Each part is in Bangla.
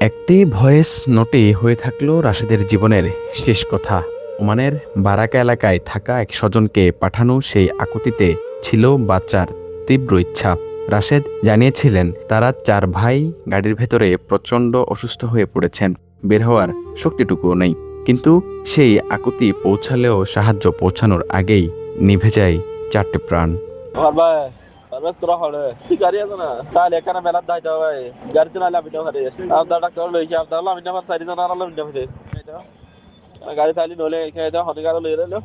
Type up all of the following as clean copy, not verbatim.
একটি ভয়েস নোটে হয়ে থাকলো রাশেদের জীবনের শেষ কথা। ওমানের বারাকা এলাকায় থাকা এক স্বজনকে পাঠানো সেই আকুতিতে ছিল বাচ্চার তীব্র ইচ্ছা। রাশেদ জানিয়েছিলেন তারা 4 ভাই গাড়ির ভেতরে প্রচণ্ড অসুস্থ হয়ে পড়েছেন, বের হওয়ার শক্তিটুকুও নেই। কিন্তু সেই আকুতি পৌঁছালেও সাহায্য পৌঁছানোর আগেই নিভে যায় 4টে প্রাণ। বাস তোরা হলে ঠিক গাড়ি আছে না তাহলে এখানে মেলার দায়িত্ব ভাই গাড়ি তো নাহলে আমি না পারি আপনার ডাক্তার লইছি আপনার আমি না পারি 4 জন আর আমি না পারি গাড়ি তাহলে নলে এখানে দাও হনিকার লই রেলো।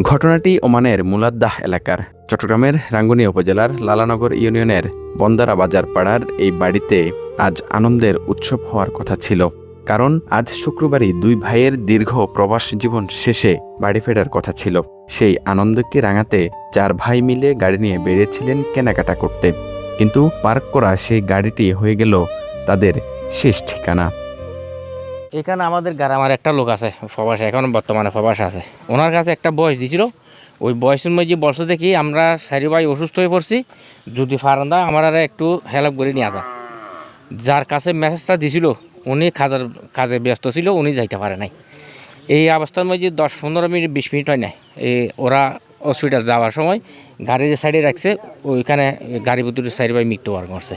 ঘটনাটি ওমানের মুলাদ্দাহ এলাকার। চট্টগ্রামের রাঙ্গুনিয়া উপজেলার লালানগর ইউনিয়নের বন্দারা বাজার পাড়ার এই বাড়িতে আজ আনন্দের উৎসব হওয়ার কথা ছিল। কারণ আজ শুক্রবারই 2 ভাইয়ের দীর্ঘ প্রবাস জীবন শেষে বাড়ি ফেরার কথা ছিল। সেই আনন্দকে রাঙাতে 4 ভাই মিলে গাড়ি নিয়ে বেরিয়েছিলেন কেনাকাটা করতে। কিন্তু পার্ক করা সেই গাড়িটি হয়ে গেল তাদের শেষ ঠিকানা। এখানে আমাদের গ্রামের একটা লোক আছে প্রবাসে, এখন বর্তমানে প্রবাসে আছে। ওনার কাছে একটা বয়স দিছিল, ওই বয়সের মধ্যে বলছে দেখি আমরা 4 ভাই অসুস্থ হয়ে পড়ছি, যদি ফারান্দা আমার আর একটু হেল্প করে নিয়ে যান। যার কাছে মেসেজটা দিছিল উনি কাজে ব্যস্ত ছিল, উনি যাইতে পারে নাই। এই অবস্থার মধ্যে 10-15 মিনিট 20 মিনিট হয় নাই, ওরা হসপিটাল যাওয়ার সময় গাড়ির সাইডে রাখছে, ওইখানে গাড়ি ভিতরে 4 ভাই মৃত্যুবরণ করছে।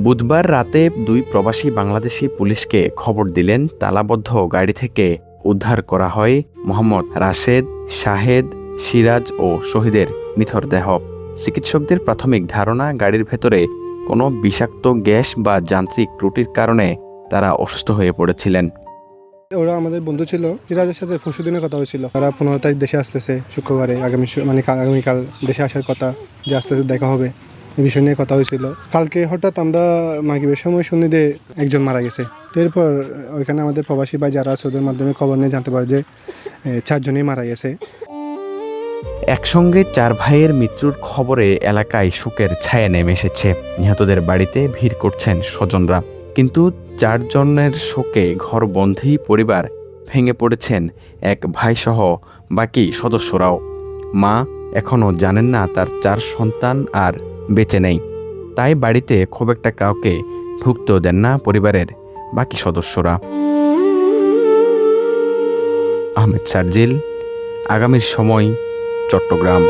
বুধবার রাতে 2 প্রবাসী বাংলাদেশি পুলিশকে খবর দিলেন তালাবদ্ধ গাড়ি থেকে উদ্ধার করা হয় মোহাম্মদ রাশেদ, শাহেদ, সিরাজ ও শহীদের নিথর দেহ। চিকিৎসকদের প্রাথমিক ধারণা গাড়ির ভেতরে কোনো বিষাক্ত গ্যাস বা যান্ত্রিক ত্রুটির কারণে তারা অসুস্থ হয়ে পড়েছিলেন। ওরা আমাদের বন্ধু ছিল, সিরাজের সাথে পরশুদিনের কথা হয়েছিল। তারা 15 তারিখ দেশে আসতেছে, শুক্রবারে আগামীকাল দেশে আসার কথা, যে আসতেছে দেখা হবে, এই বিষয় নিয়ে কথা হয়েছিল। কালকে হঠাৎ আমরা মাগরিবের সময় শুনি যে একজন মারা গেছে। এরপর ওইখানে আমাদের প্রবাসী ভাই যারা আছে ওদের মাধ্যমে খবর নিয়ে জানতে পারে যে 4 জনই মারা গেছে। একসঙ্গে 4 ভাইয়ের মৃত্যুর খবরে এলাকায় শোকের ছায়া নেমে এসেছে। নিহতদের বাড়িতে ভিড় করছেন স্বজনরা। কিন্তু 4 জনের শোকে ঘরবন্দি পরিবার ভেঙে পড়েছেন এক ভাইসহ বাকি সদস্যরাও। মা এখনও জানেন না তার 4 সন্তান আর বেঁচে নেই, তাই বাড়িতে খুব একটা কাউকে ঢুকতেও দেন না পরিবারের বাকি সদস্যরা। আহমেদ সার্জিল, আগামীর সময়, চট্টগ্রাম।